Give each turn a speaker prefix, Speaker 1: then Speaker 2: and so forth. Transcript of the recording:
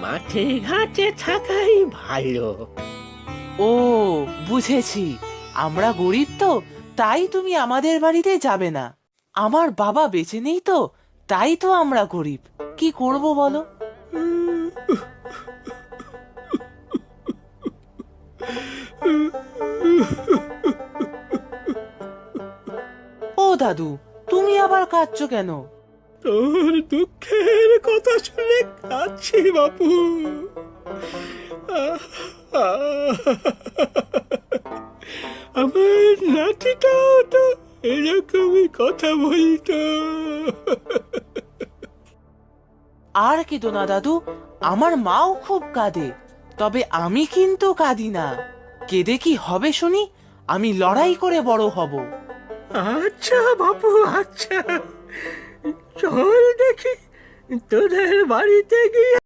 Speaker 1: মাঠে ঘাটে থাকাই ভালো।
Speaker 2: ও, বুঝেছি। আমরা গরিব তো, তাই তুমি আমাদের বাড়িতে যাবে না। আমার বাবা বেঁচে নেই তো, তাই তো আমরা গরিব। কি করব বলো? ও দাদু, তুমি আবার কাঁদছো কেন?
Speaker 1: তোর দুঃখের কথা শুনে কাঁদছি বাপু। আহ, আহ, আমার নাতিটাও তো এরকমই কথা বলতো।
Speaker 2: আর কেঁদো না দাদু, আমার মাও খুব কাঁদে। তবে আমি কিন্তু কাঁদি না। কেঁদে কি হবে শুনি? আমি লড়াই করে বড় হব।
Speaker 1: আচ্ছা বাপু, আচ্ছা, চল দেখি তোদের বাড়িতে গিয়ে